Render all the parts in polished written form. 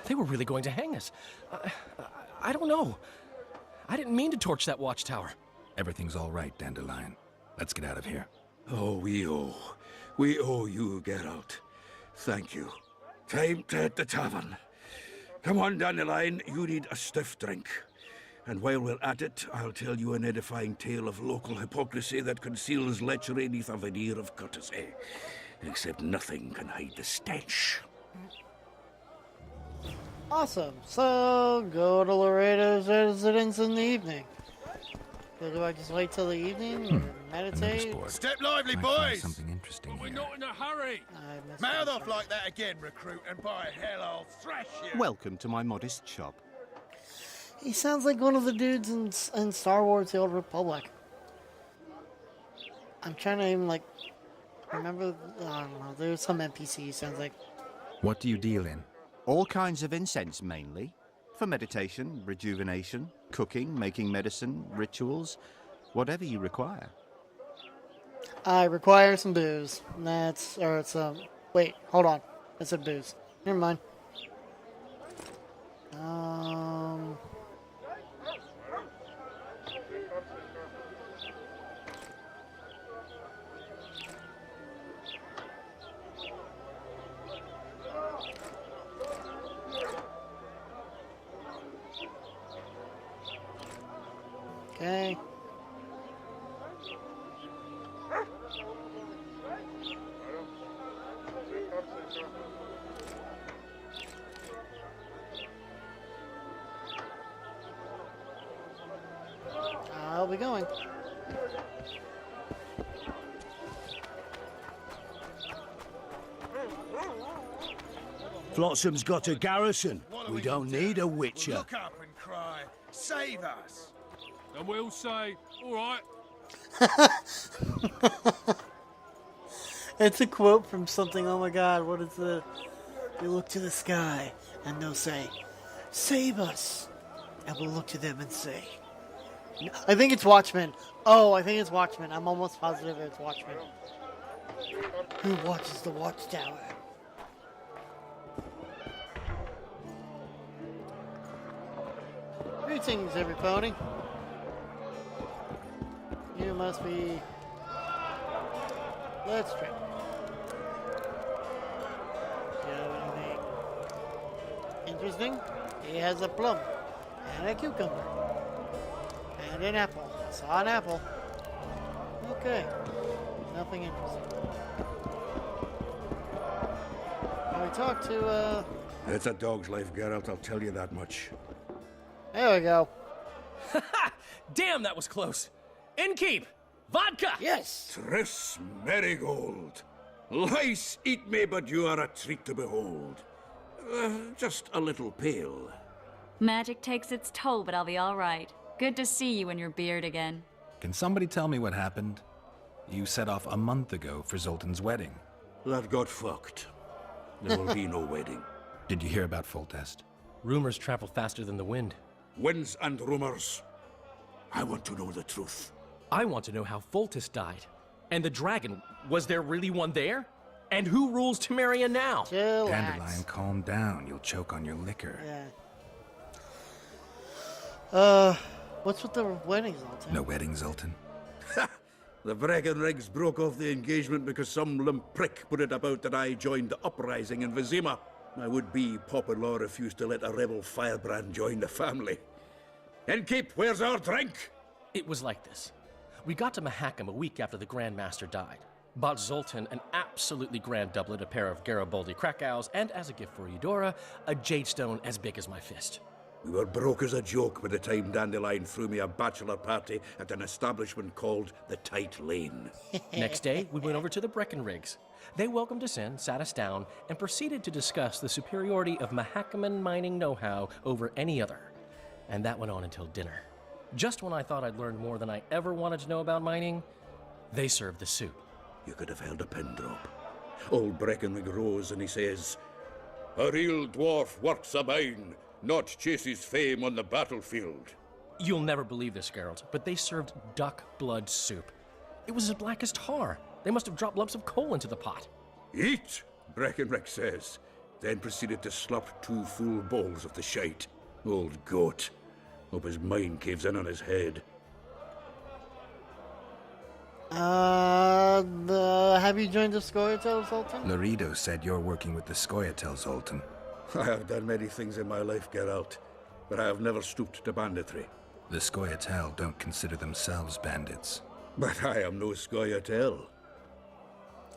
They were really going to hang us. I don't know. I didn't mean to torch that watchtower. Everything's all right, Dandelion. Let's get out of here. Oh, we owe you, Geralt. Thank you. Time to hit the tavern. Come on, Dandelion, you need a stiff drink. And while we're at it, I'll tell you an edifying tale of local hypocrisy that conceals lechery neath a veneer of courtesy. Except nothing can hide the stench. Awesome. So, go to Laredo's residence in the evening. So do I just wait till the evening and meditate? Step lively, Might find boys! something interesting We're here. not in a hurry! I missed Mouth that. off like that again, recruit, and by hell I'll thrash you! Welcome to my modest shop. He sounds like one of the dudes in Star Wars: The Old Republic. I'm trying to even, like, remember, I don't know, there's some NPC he sounds like. What do you deal in? All kinds of incense, mainly. For meditation, rejuvenation, cooking, making medicine, rituals, whatever you require. I require some booze. Wait, hold on. I said booze. Never mind. Okay. I'll be going. Flotsam's got a garrison. What do We we don't do? need a witcher. Look up and cry, save us! And we'll say, alright. It's a quote from something. Oh my god, what is the... You look to the sky and they'll say, save us. And we'll look to them and say... I think it's Watchmen. Oh, I think it's Watchmen. I'm almost positive it's Watchmen. Who watches the watchtower? Greetings, every pony. You must be... Let's drink. Do you have anything interesting? He has a plum and a cucumber and an apple. I saw an apple. Okay. Nothing interesting. Can we talk to, It's a dog's life, Geralt, I'll tell you that much. There we go. Damn, that was close. Innkeep! Vodka! Yes! Triss Marigold. Lice eat me, but you are a treat to behold. Just a little pale. Magic takes its toll, but I'll be all right. Good to see you and your beard again. Can somebody tell me what happened? You set off a month ago for Zoltan's wedding. That got fucked. There will be no wedding. Did you hear about Foltest? Rumors travel faster than the wind. Winds and rumors. I want to know the truth. I want to know how Foltest died. And the dragon, was there really one there? And who rules Temeria now? Chillax. Dandelion, calm down. You'll choke on your liquor. Yeah. What's with the wedding, Zoltan? No wedding, Zoltan. The Breckenrigs broke off the engagement because some limp prick put it about that I joined the uprising in Vizima. My would-be Pop-in-law refused to let a rebel firebrand join the family. Innkeep, where's our drink? It was like this. We got to Mahakam a week after the Grand Master died. Bought Zoltan an absolutely grand doublet, a pair of Garibaldi Krakau's, and as a gift for Eudora, a jade stone as big as my fist. We were broke as a joke by the time Dandelion threw me a bachelor party at an establishment called the Tight Lane. Next day, we went over to the Breckenrigs. They welcomed us in, sat us down, and proceeded to discuss the superiority of Mahakaman mining know-how over any other. And that went on until dinner. Just when I thought I'd learned more than I ever wanted to know about mining, they served the soup. You could have held a pin drop. Old Breckenrig rose and he says, "A real dwarf works a mine, not chases fame on the battlefield." You'll never believe this, Geralt, but they served duck blood soup. It was as black as tar. They must have dropped lumps of coal into the pot. "Eat," Breckenrig says. then proceeded to slurp 2 full bowls of the shite. Old goat. Hope his mind caves in on his head. Have you joined the Scoia'tael, Sultan? Laredo said you're working with the Scoia'tael, Zoltan. I have done many things in my life, Geralt, but I have never stooped to banditry. The Scoia'tael don't consider themselves bandits. But I am no Scoia'tael.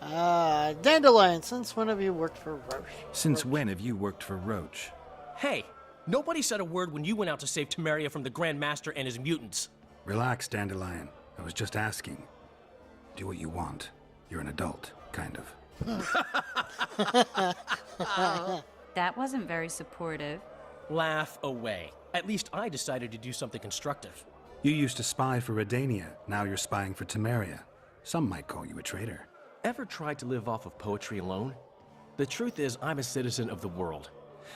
Dandelion, since when have you worked for Roche? Since when have you worked for Roche? Hey, nobody said a word when you went out to save Temeria from the Grand Master and his mutants. Relax, Dandelion. I was just asking. Do what you want. You're an adult, kind of. That wasn't very supportive. Laugh away. At least I decided to do something constructive. You used to spy for Redania. Now you're spying for Temeria. Some might call you a traitor. Ever tried to live off of poetry alone? The truth is, I'm a citizen of the world.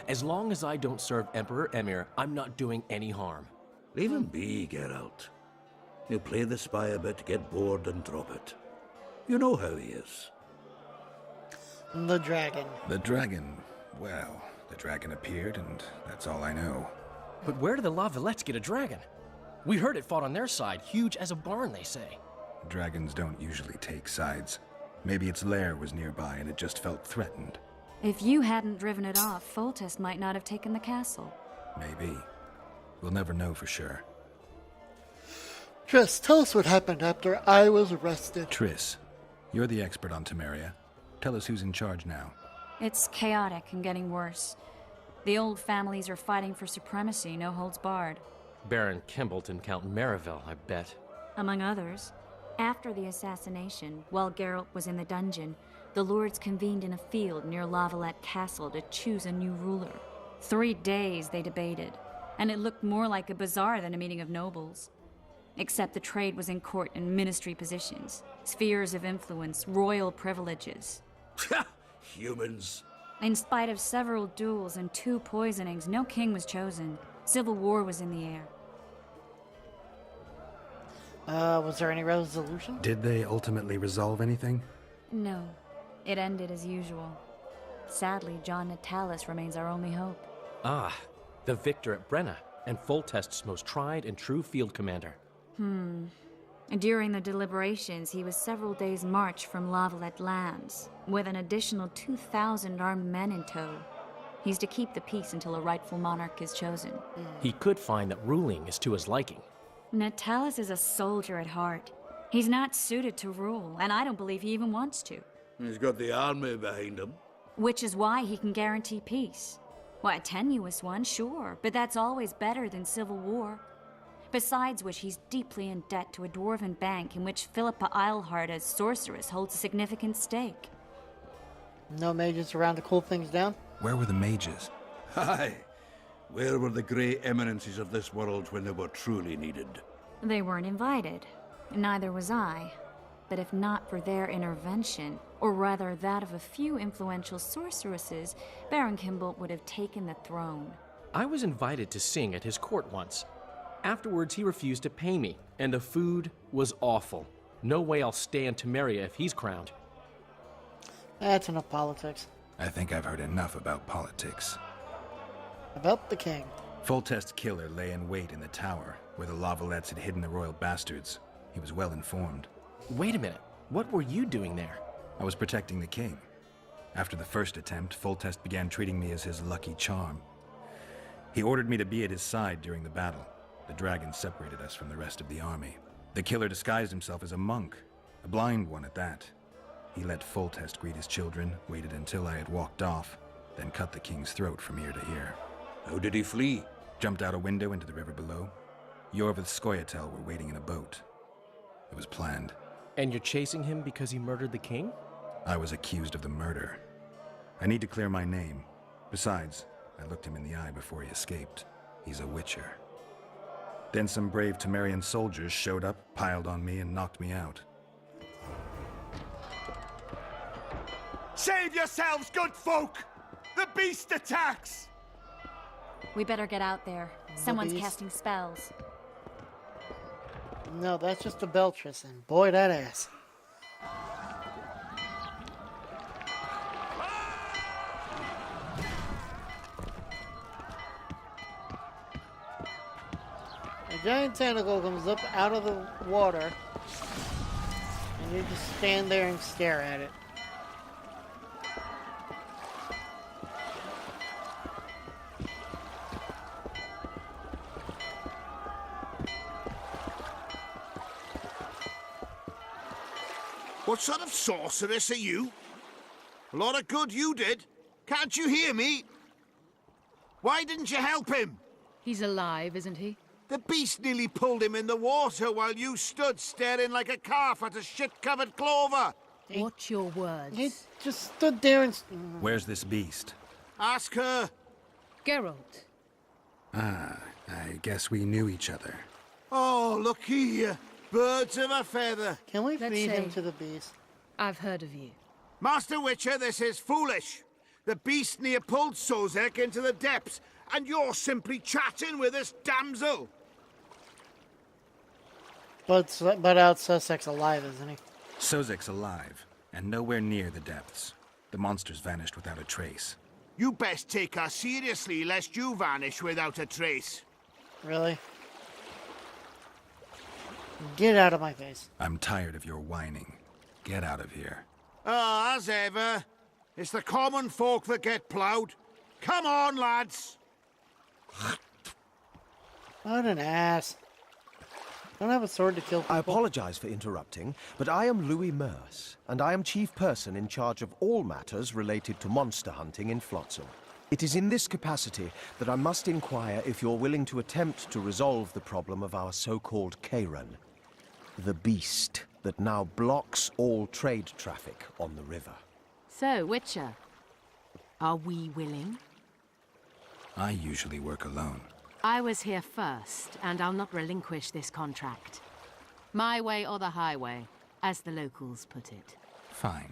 As long as I don't serve Emperor Emir, I'm not doing any harm. Leave him be, Geralt. He'll play the spy a bit, get bored, and drop it. You know how he is. The dragon. The dragon. Well, the dragon appeared, and that's all I know. But where did the Lavalettes get a dragon? We heard it fought on their side, huge as a barn, they say. Dragons don't usually take sides. Maybe its lair was nearby and it just felt threatened. If you hadn't driven it off, Foltest might not have taken the castle. Maybe. We'll never know for sure. Triss, tell us what happened after I was arrested. Triss, you're the expert on Temeria. Tell us who's in charge now. It's chaotic and getting worse. The old families are fighting for supremacy, no holds barred. Baron Kimbalt and Count Merivale, I bet. Among others. After the assassination, while Geralt was in the dungeon, the lords convened in a field near Lavalette Castle to choose a new ruler. 3 days they debated, and it looked more like a bazaar than a meeting of nobles. Except the trade was in court and ministry positions, spheres of influence, royal privileges. Humans. In spite of several duels and 2 poisonings, no king was chosen. Civil war was in the air. Was there any resolution? Did they ultimately resolve anything? No, it ended as usual. Sadly, John Natalis remains our only hope. Ah, the victor at Brenna, and Foltest's most tried and true field commander. During the deliberations, he was several days' march from Lavalette lands, with an additional 2,000 armed men in tow. He's to keep the peace until a rightful monarch is chosen. He could find that ruling is to his liking. Natalis is a soldier at heart. He's not suited to rule, and I don't believe he even wants to. He's got the army behind him. Which is why he can guarantee peace. Well, a tenuous one, sure, but that's always better than civil war. Besides which, he's deeply in debt to a dwarven bank in which Philippa Eilhart as sorceress holds a significant stake. No mages around to cool things down? Where were the mages? Aye. Where were the grey eminences of this world when they were truly needed? They weren't invited. Neither was I. But if not for their intervention, or rather that of a few influential sorceresses, Baron Kimbalt would have taken the throne. I was invited to sing at his court once. Afterwards, he refused to pay me, and the food was awful. No way I'll stay in Temeria if he's crowned. That's enough politics. I think I've heard enough about politics. About the king. Foltest's killer lay in wait in the tower, where the Lavalettes had hidden the royal bastards. He was well informed. Wait a minute. What were you doing there? I was protecting the king. After the first attempt, Foltest began treating me as his lucky charm. He ordered me to be at his side during the battle. The dragon separated us from the rest of the army. The killer disguised himself as a monk, a blind one at that. He let Foltest greet his children, waited until I had walked off, then cut the king's throat from ear to ear. How did he flee? Jumped out a window into the river below. Yorvith Scoia'tael were waiting in a boat. It was planned. And you're chasing him because he murdered the king? I was accused of the murder. I need to clear my name. Besides, I looked him in the eye before he escaped. He's a witcher. Then some brave Temerian soldiers showed up, piled on me, and knocked me out. Save yourselves, good folk! The beast attacks! We better get out there. Someone's beast. casting spells. No, that's just a Beltress, and boy, that ass. A giant tentacle comes up out of the water, and you just stand there and stare at it. What sort of sorceress are you? A lot of good you did. Can't you hear me? Why didn't you help him? He's alive, isn't he? The beast nearly pulled him in the water while you stood staring like a calf at a shit-covered clover. Watch your words. He just stood there and... Where's this beast? Ask her. Geralt. Ah, I guess we knew each other. Oh, look here. Birds of a feather. Can we Let's feed him say- to the beast? I've heard of you. Master Witcher, this is foolish. The beast near pulled Sozek into the depths, and you're simply chatting with this damsel. But out Sussex alive, isn't he? Sozek's alive, and nowhere near the depths. The monsters vanished without a trace. You best take her seriously, lest you vanish without a trace. Really? Get out of my face. I'm tired of your whining. Get out of here. Ah, as ever. It's the common folk that get ploughed. Come on, lads. What an ass. Don't have a sword to kill people. I apologize for interrupting, but I am Louis Merce, and I am chief person in charge of all matters related to monster hunting in Flotsam. It is in this capacity that I must inquire if you're willing to attempt to resolve the problem of our so-called Kairan, the beast that now blocks all trade traffic on the river. So, Witcher, are we willing? I usually work alone. I was here first, and I'll not relinquish this contract. My way or the highway, as the locals put it. Fine.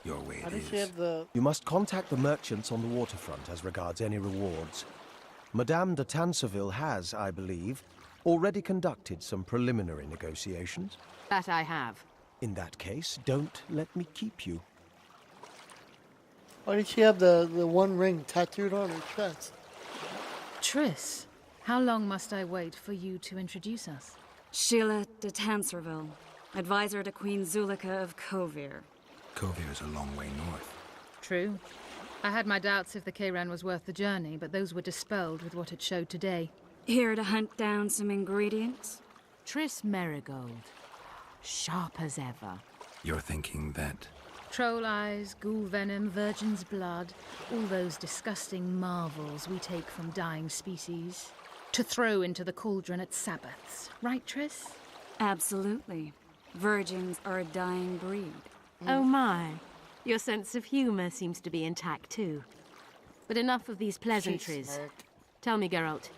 Your way How it does she is. have the... You must contact the merchants on the waterfront as regards any rewards. Madame de Tanseville has, I believe, already conducted some preliminary negotiations. That I have. In that case, don't let me keep you. Why did she have the one ring tattooed on her chest? Triss, how long must I wait for you to introduce us? Sheila de Tanserville, advisor to Queen Zulika of Kovir. Kovir is a long way north. True. I had my doubts if the Kairan was worth the journey, but those were dispelled with what it showed today. Here to hunt down some ingredients? Triss Merigold. Sharp as ever. You're thinking that... Troll eyes, ghoul venom, virgin's blood, all those disgusting marvels we take from dying species, to throw into the cauldron at Sabbaths. Right, Triss? Absolutely. Virgins are a dying breed. Oh my. Your sense of humor seems to be intact too. But enough of these pleasantries. Tell me, Geralt,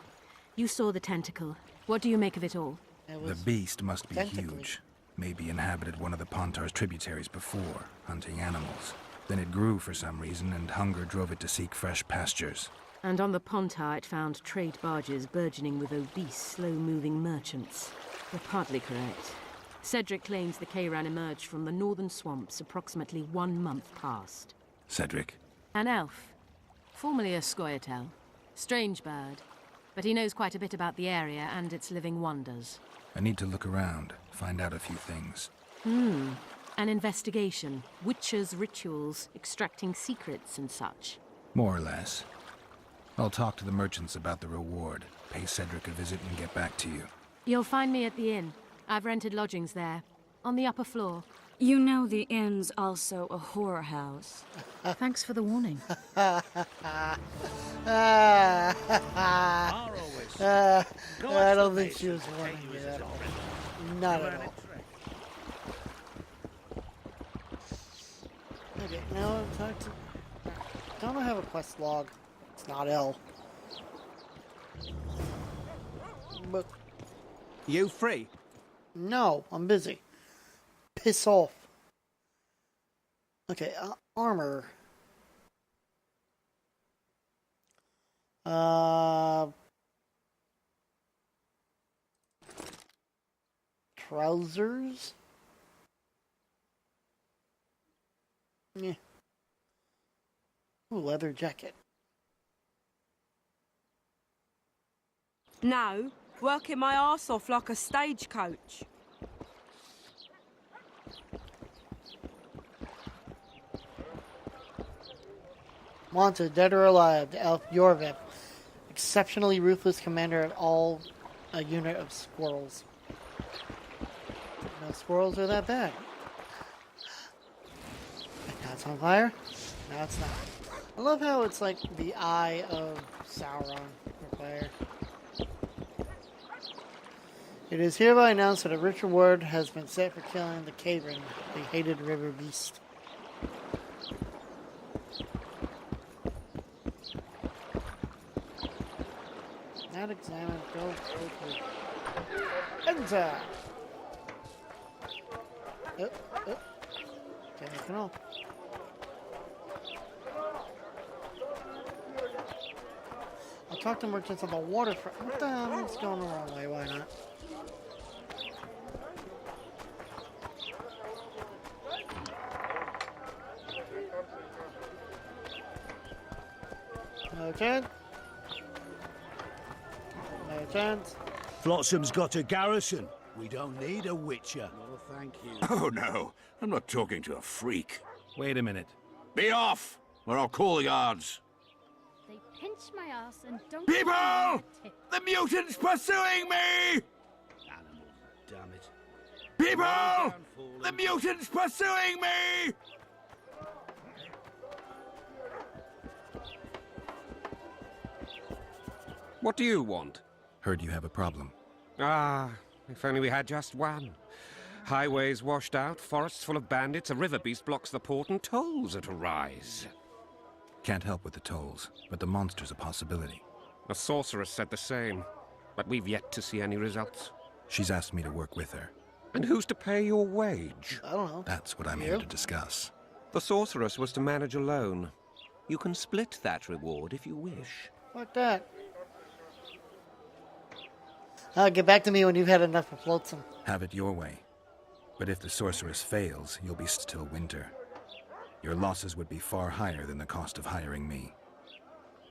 you saw the tentacle. What do you make of it all? The beast must be tentacly. huge. Maybe inhabited one of the Pontar's tributaries before, hunting animals. Then it grew for some reason, and hunger drove it to seek fresh pastures. And on the Pontar it found trade barges burgeoning with obese, slow-moving merchants. You're partly correct. Cedric claims the Kairan emerged from the northern swamps approximately 1 month past. Cedric? An elf, formerly a Scoia'tael. Strange bird, but he knows quite a bit about the area and its living wonders. I need to look around, find out a few things. An investigation, witches' rituals, extracting secrets and such. More or less. I'll talk to the merchants about the reward, pay Cedric a visit and get back to you. You'll find me at the inn. I've rented lodgings there, on the upper floor. You know the inn's also a whorehouse. Thanks for the warning. I don't think she was warning me at all. Not at all. Okay, now I've talked to... Don't I have a quest log? It's not L. But You free? no, I'm busy. Piss off. Okay, armor. Trousers? Yeah. Ooh, leather jacket. Now, working my arse off like a stagecoach. Wanted, dead or alive, the elf Yorvip, exceptionally ruthless commander of all a unit of squirrels. No squirrels are that bad. Now it's on fire. Now it's not. I love how it's like the eye of Sauron for fire. It is hereby announced that a ritual word has been set for killing the Cavern, the hated river beast. Not examined. Go. Enter. Okay, I can all. I'll talk to merchants on the waterfront. What the hell is going the wrong way? Why not? No chance. No chance. Flotsam's got a garrison. We don't need a witcher. Well, thank you. Oh, no. I'm not talking to a freak. Wait a minute. Be off, or I'll call the guards. They pinch my ass and don't... People! The mutant's pursuing me! Animals, damn it. People! The mutant's pursuing me! What do you want? Heard you have a problem. Ah, if only we had just one. Highways washed out, forests full of bandits, a river beast blocks the port, and tolls at a rise. Can't help with the tolls, but the monster's a possibility. A sorceress said the same, but we've yet to see any results. She's asked me to work with her. And who's to pay your wage? I don't know. That's what I'm here to discuss. The sorceress was to manage alone. You can split that reward if you wish. Fuck that. Get back to me when you've had enough of Flotsam. Have it your way. But if the sorceress fails, you'll be till winter. Your losses would be far higher than the cost of hiring me.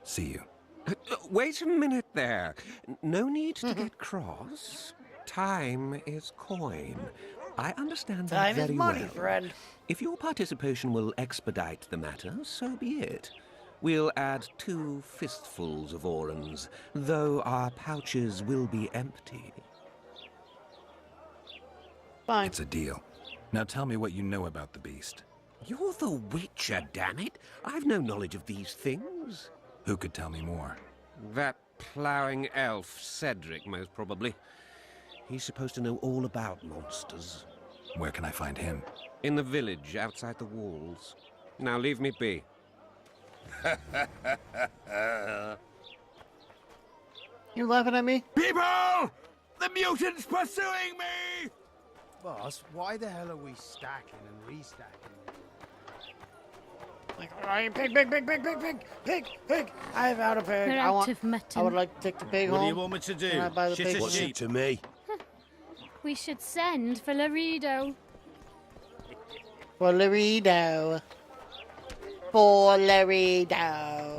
See you. Wait a minute there. No need to get cross. Time is coin. I understand that very well. Time is money, friend. If your participation will expedite the matter, so be it. We'll add 2 fistfuls of orans, though our pouches will be empty. Fine. It's a deal. Now tell me what you know about the beast. You're the Witcher, damn it! I've no knowledge of these things. Who could tell me more? That ploughing elf, Cedric, most probably. He's supposed to know all about monsters. Where can I find him? In the village, outside the walls. Now leave me be. You laughing at me? People! The mutant's pursuing me! Boss, why the hell are we stacking and restacking? Like, pig! I've out of pig. They're out of mutton. I would like to take the pig What home. do you want me to do? Can I buy the Shit pig? a What's sheep to me? We should send for Laredo. For Laredo. For Laredo.